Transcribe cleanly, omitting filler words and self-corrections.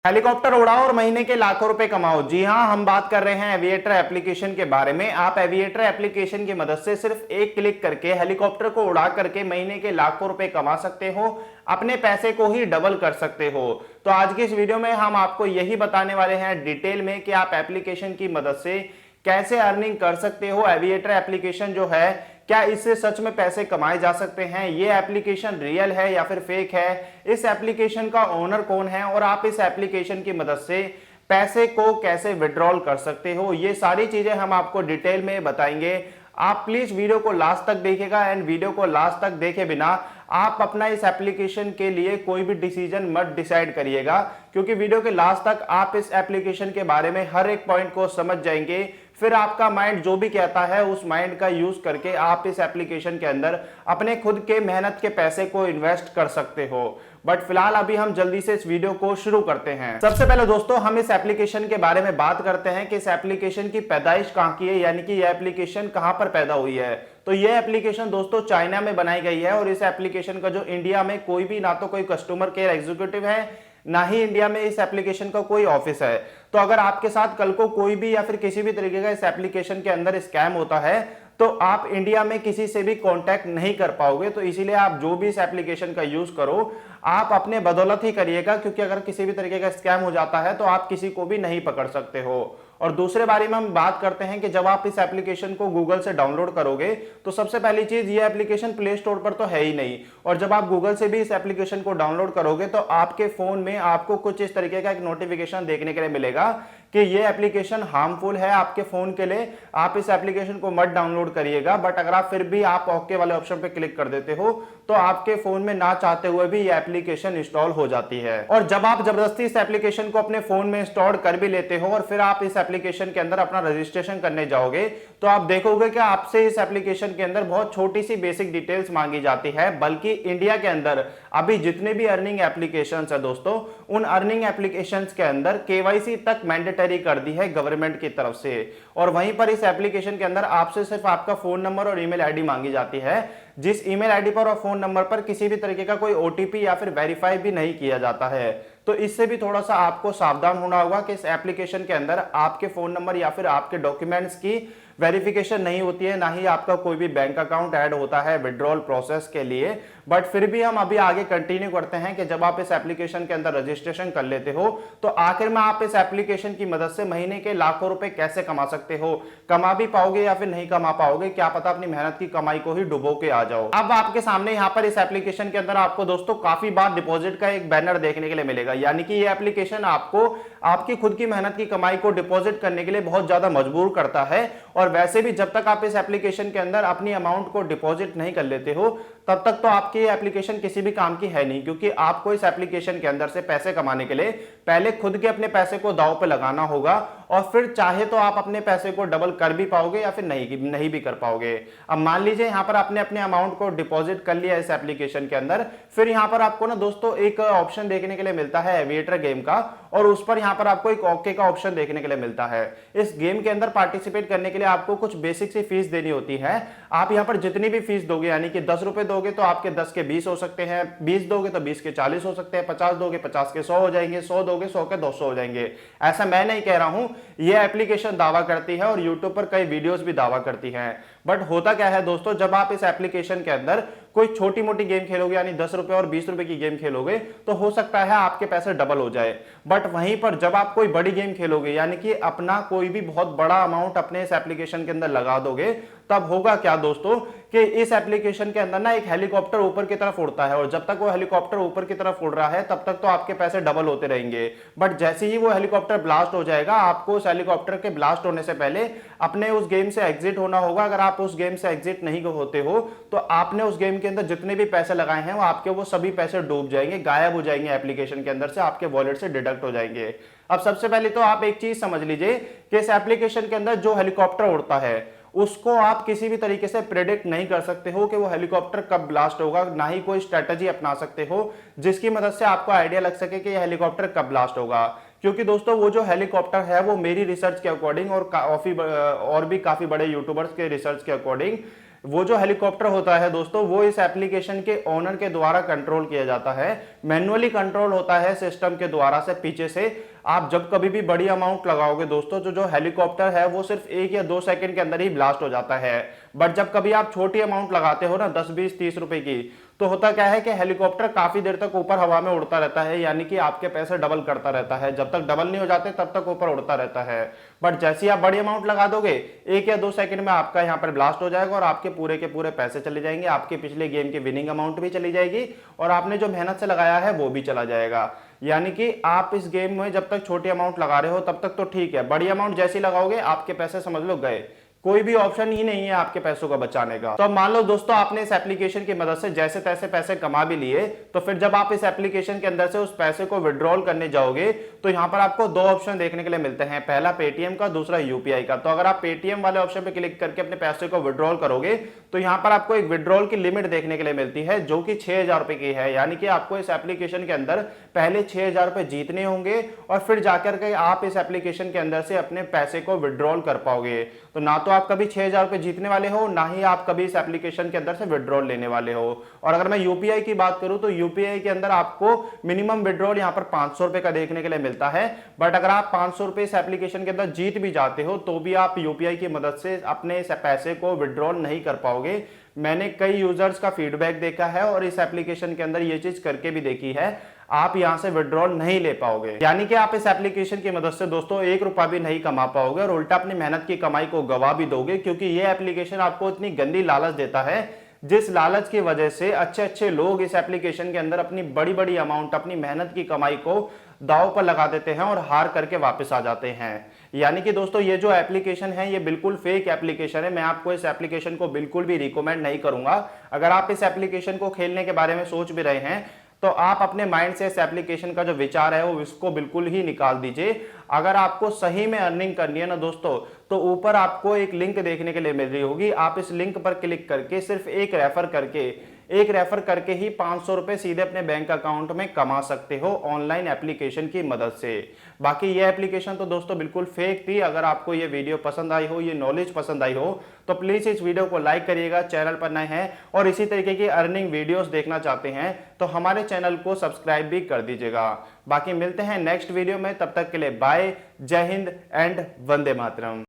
Helicopter उड़ाओ और महीने के लाखों रुपए कमाओ। जी हां, हम बात कर रहे हैं एविएटर एप्लीकेशन के बारे में। आप एविएटर एप्लीकेशन की मदद से सिर्फ एक क्लिक करके हेलीकॉप्टर को उड़ा करके महीने के लाखों रुपए कमा सकते हो, अपने पैसे को ही डबल कर सकते हो। तो आज की इस वीडियो में हम आपको यही बताने वाले हैं डिटेल में कि आप एप्लीकेशन की मदद से कैसे अर्निंग कर सकते हो। एविएटर एप्लीकेशन जो है, क्या इससे सच में पैसे कमाए जा सकते हैं, ये एप्लीकेशन रियल है या फिर फेक है, इस एप्लीकेशन का ओनर कौन है और आप इस एप्लीकेशन की मदद से पैसे को कैसे विड्रॉल कर सकते हो, ये सारी चीजें हम आपको डिटेल में बताएंगे। आप प्लीज वीडियो को लास्ट तक देखिएगा एंड वीडियो को लास्ट तक देखे बिना आप अपना इस एप्लीकेशन के लिए कोई भी डिसीजन मत डिसाइड करिएगा, क्योंकि वीडियो के लास्ट तक आप इस एप्लीकेशन के बारे में हर एक पॉइंट को समझ जाएंगे। फिर आपका माइंड जो भी कहता है उस माइंड का यूज करके आप इस एप्लीकेशन के अंदर अपने खुद के मेहनत के पैसे को इन्वेस्ट कर सकते हो। बट फिलहाल अभी हम जल्दी से इस वीडियो को शुरू करते हैं। सबसे पहले दोस्तों हम इस एप्लीकेशन के बारे में बात करते हैं कि इस एप्लीकेशन की पैदाइश कहां की है, यानी कि यह एप्लीकेशन कहां पर पैदा हुई है। तो यह एप्लीकेशन दोस्तों चाइना में बनाई गई है और इस एप्लीकेशन का जो इंडिया में कोई भी ना तो कोई कस्टमर केयर एग्जीक्यूटिव है, ना ही इंडिया में इस एप्लीकेशन का कोई ऑफिस है। तो अगर आपके साथ कल को कोई भी या फिर किसी भी तरीके का इस एप्लीकेशन के अंदर स्कैम होता है तो आप इंडिया में किसी से भी कांटेक्ट नहीं कर पाओगे। तो इसीलिए आप जो भी इस एप्लीकेशन का यूज करो आप अपने बदौलत ही करिएगा, क्योंकि अगर किसी भी तरीके का स्कैम हो जाता है तो आप किसी को भी नहीं पकड़ सकते हो। और दूसरे बारे में हम बात करते हैं कि जब आप इस एप्लीकेशन को गूगल से डाउनलोड करोगे तो सबसे पहली चीज ये एप्लीकेशन प्ले स्टोर पर तो है ही नहीं, और जब आप गूगल से भी इस एप्लीकेशन को डाउनलोड करोगे तो आपके फोन में आपको कुछ इस तरीके का एक नोटिफिकेशन देखने के लिए मिलेगा कि ये एप्लीकेशन हार्मफुल है आपके फोन के लिए, आप इस एप्लीकेशन को मत डाउनलोड करिएगा। बट अगर आप फिर भी आप ओके वाले ऑप्शन पे क्लिक कर देते हो तो आपके फोन में ना चाहते हुए भी ये एप्लीकेशन इंस्टॉल हो जाती है। और जब आप जबरदस्ती इस एप्लीकेशन को अपने फोन में इंस्टॉल कर भी लेते हो और फिर आप इस एप्लीकेशन के अंदर अपना रजिस्ट्रेशन करने जाओगे तो आप देखोगे कि आपसे इस एप्लीकेशन के अंदर बहुत छोटी सी बेसिक डिटेल्स मांगी जाती है। बल्कि इंडिया के अंदर अभी जितने भी अर्निंग एप्लीकेशंस है दोस्तों, उन अर्निंग एप्लीकेशंस के अंदर केवाईसी तक मैंडेटरी कर दी है गवर्नमेंट की तरफ से। और वहीं पर इस एप्लीकेशन के अंदर आपसे सिर्फ आपका फोन नंबर और ईमेल आईडी मांगी जाती है, जिस ईमेल आईडी पर और फोन नंबर पर किसी भी तरीके का कोई ओटीपी या फिर वेरीफाई भी नहीं किया जाता है। तो इससे भी थोड़ा सा आपको सावधान होना होगा कि इस एप्लीकेशन के अंदर आपके फोन नंबर या फिर आपके डॉक्यूमेंट्स की वेरिफिकेशन नहीं होती है, ना ही आपका कोई भी बैंक अकाउंट ऐड होता है विड्रॉल प्रोसेस के लिए। बट फिर भी हम अभी आगे कंटिन्यू करते हैं कि जब आप इस एप्लीकेशन के अंदर रजिस्ट्रेशन कर लेते हो तो आखिर में आप इस एप्लीकेशन की मदद से महीने के लाखों रुपए कैसे कमा सकते हो। कमा भी पाओगे या फिर नहीं कमा पाओगे, क्या पता अपनी मेहनत की कमाई को ही डुबो के आ जाओ। अब आपके सामने यहाँ पर इस एप्लीकेशन के अंदर आपको दोस्तों काफी बार डिपॉजिट का एक बैनर देखने के लिए मिलेगा, यानी कि ये एप्लीकेशन आपको आपकी खुद की मेहनत की कमाई को डिपॉजिट करने के लिए बहुत ज्यादा मजबूर करता है। और वैसे भी जब तक आप इस एप्लीकेशन के अंदर अपनी अमाउंट को डिपॉजिट नहीं कर लेते हो तब तक तो आपकी एप्लीकेशन किसी भी काम की है नहीं, क्योंकि आपको इस एप्लीकेशन के अंदर से पैसे कमाने के लिए पहले खुद के अपने पैसे को दांव पे लगाना होगा और फिर चाहे तो आप अपने पैसे को डबल कर भी पाओगे या फिर नहीं भी कर पाओगे। अब मान लीजिए यहाँ पर आपने अपने अमाउंट को डिपॉजिट कर लिया इस एप्लीकेशन के अंदर, फिर यहाँ पर आपको ना दोस्तों एक ऑप्शन देखने के लिए मिलता है एविएटर गेम का, और उस पर यहाँ पर आपको एक ओके का ऑप्शन देखने के लिए मिलता है। इस गेम के अंदर पार्टिसिपेट करने के लिए आपको कुछ बेसिक सी फीस देनी होती है। आप यहाँ पर जितनी भी फीस दोगे, यानी कि 10 रुपए दोगे तो आपके 10 के 20 हो सकते हैं, 20 दोगे तो 20 के 40 हो सकते हैं, 50 दोगे 50 के 100 हो जाएंगे, 100 दोगे 100 के 200 हो जाएंगे। ऐसा मैं नहीं कह रहा हूं, यह एप्लीकेशन दावा करती है और यूट्यूब पर कई वीडियोस भी दावा करती हैं। बट होता क्या है दोस्तों, जब आप इस एप्लीकेशन के अंदर कोई छोटी मोटी गेम खेलोगे, यानी 10 रुपए और 20 रुपए की गेम खेलोगे, तो हो सकता है आपके पैसे डबल हो जाए। बट वहीं पर जब आप कोई बड़ी गेम खेलोगे, यानी कि अपना कोई भी बहुत बड़ा अमाउंट अपने इस एप्लीकेशन के अंदर लगा दोगे, तब होगा क्या दोस्तों कि इस एप्लीकेशन के अंदर ना एक हेलीकॉप्टर ऊपर की तरफ उड़ता है, और जब तक वो हेलीकॉप्टर ऊपर की तरफ उड़ रहा है तब तक तो आपके पैसे डबल होते रहेंगे। बट जैसे ही वो हेलीकॉप्टर ब्लास्ट हो जाएगा, आपको उस हेलीकॉप्टर के ब्लास्ट होने से पहले अपने उस गेम से एग्जिट होना होगा। अगर आप उस गेम से एग्जिट नहीं होते हो तो आपने उस गेम के अंदर जितने भी पैसे लगाए हैं वो आपके वो सभी पैसे डूब जाएंगे, गायब हो जाएंगे एप्लीकेशन के अंदर से, आपके वॉलेट से डिडक्ट हो जाएंगे। अब सबसे पहले तो आप एक चीज समझ लीजिए कि इस एप्लीकेशन के अंदर जो हेलीकॉप्टर उड़ता है उसको आप किसी भी तरीके से प्रेडिक्ट नहीं कर सकते हो कि वो हेलीकॉप्टर कब ब्लास्ट होगा, ना ही कोई स्ट्रेटजी अपना सकते हो जिसकी मदद से आपको आइडिया लग सके कि ये हेलीकॉप्टर कब ब्लास्ट होगा। क्योंकि दोस्तों वो जो हेलीकॉप्टर है वो मेरी रिसर्च के अकॉर्डिंग और भी काफी बड़े यूट्यूबर्स के रिसर्च के अकॉर्डिंग वो जो हेलीकॉप्टर होता है दोस्तों, वो इस एप्लीकेशन के ओनर के द्वारा कंट्रोल किया जाता है, मैन्युअली कंट्रोल होता है सिस्टम के द्वारा से पीछे से। आप जब कभी भी बड़ी अमाउंट लगाओगे दोस्तों, तो जो हेलीकॉप्टर है वो सिर्फ 1 या 2 सेकंड के अंदर ही ब्लास्ट हो जाता है। बट जब कभी आप छोटी अमाउंट लगाते हो ना 10, 20, 30 रुपए की, तो होता क्या है कि हेलीकॉप्टर काफी देर तक ऊपर हवा में उड़ता रहता है, यानी कि आपके पैसे डबल करता रहता है। जब तक डबल नहीं हो जाते तब तक ऊपर उड़ता रहता है। बट जैसे ही आप बड़ी अमाउंट लगा दोगे, 1 या 2 सेकंड में आपका यहाँ पर ब्लास्ट हो जाएगा और आपके पूरे के पूरे पैसे चले जाएंगे, आपके पिछले गेम की विनिंग अमाउंट भी चली जाएगी और आपने जो मेहनत से लगाया है वो भी चला जाएगा। यानी कि आप इस गेम में जब तक छोटी अमाउंट लगा रहे हो तब तक तो ठीक है, बड़ी अमाउंट जैसे ही लगाओगे आपके पैसे समझ लो गए, कोई भी ऑप्शन ही नहीं है आपके पैसों का बचाने का। तो अब मान लो दोस्तों आपने इस एप्लीकेशन की मदद से जैसे तैसे पैसे कमा भी लिए, तो फिर जब आप इस एप्लीकेशन के अंदर से उस पैसे को विड्रॉल करने जाओगे तो यहाँ पर आपको 2 ऑप्शन देखने के लिए मिलते हैं, पहला पेटीएम का, दूसरा यूपीआई का। तो अगर आप पेटीएम वाले ऑप्शन पे क्लिक करके अपने पैसे को विड्रॉल करोगे तो यहाँ पर आपको एक विड्रॉल की लिमिट देखने के लिए मिलती है जो कि 6,000 रुपए की है। यानी कि आपको इस एप्लीकेशन के अंदर पहले 6,000 रुपए जीतने होंगे और फिर जाकर के आप इस एप्लीकेशन के अंदर से अपने पैसे को विड्रॉल कर पाओगे। तो ना तो आप कभी 6,000 रुपए जीतने वाले हो, ना ही आप कभी इस एप्लीकेशन के अंदर से विड्रॉल लेने वाले हो। और अगर मैं यूपीआई की बात करूं तो यूपीआई के अंदर आपको मिनिमम विड्रॉल यहां पर 500 रुपए का देखने के लिए मिलता है। बट अगर आप 500 रुपए इस एप्लीकेशन के अंदर जीत भी जाते हो तो भी आप यूपीआई की मदद से अपने इस पैसे को विड्रॉल नहीं कर पाओगे। मैंने कई यूजर्स का फीडबैक देखा है और इस एप्लीकेशन के अंदर ये चीज करके भी देखी है, आप यहां से विड्रॉल नहीं ले पाओगे। यानी कि आप इस एप्लीकेशन की मदद से दोस्तों 1 रुपया भी नहीं कमा पाओगे और उल्टा अपनी मेहनत की कमाई को गवा भी दोगे, क्योंकि ये एप्लीकेशन आपको इतनी गंदी लालच देता है जिस लालच की वजह से अच्छे अच्छे लोग इस एप्लीकेशन के अंदर अपनी बड़ी बड़ी अमाउंट, अपनी मेहनत की कमाई को दांव पर लगा देते हैं और हार करके वापस आ जाते हैं। यानी कि दोस्तों ये जो एप्लीकेशन है ये बिल्कुल फेक एप्लीकेशन है। मैं आपको इस एप्लीकेशन को बिल्कुल भी रिकमेंड नहीं करूंगा। अगर आप इस एप्लीकेशन को खेलने के बारे में सोच भी रहे हैं तो आप अपने माइंड से इस एप्लीकेशन का जो विचार है वो इसको बिल्कुल ही निकाल दीजिए। अगर आपको सही में अर्निंग करनी है ना दोस्तों, तो ऊपर आपको एक लिंक देखने के लिए मिल रही होगी, आप इस लिंक पर क्लिक करके सिर्फ एक रेफर करके ही 500 रुपए सीधे अपने बैंक अकाउंट में कमा सकते हो ऑनलाइन एप्लीकेशन की मदद से। बाकी ये एप्लीकेशन तो दोस्तों बिल्कुल फेक थी। अगर आपको ये वीडियो पसंद आई हो, ये नॉलेज पसंद आई हो, तो प्लीज इस वीडियो को लाइक करिएगा। चैनल पर नए हैं और इसी तरीके की अर्निंग वीडियोस देखना चाहते हैं तो हमारे चैनल को सब्सक्राइब भी कर दीजिएगा। बाकी मिलते हैं नेक्स्ट वीडियो में, तब तक के लिए बाय, जय हिंद एंड वंदे मातरम।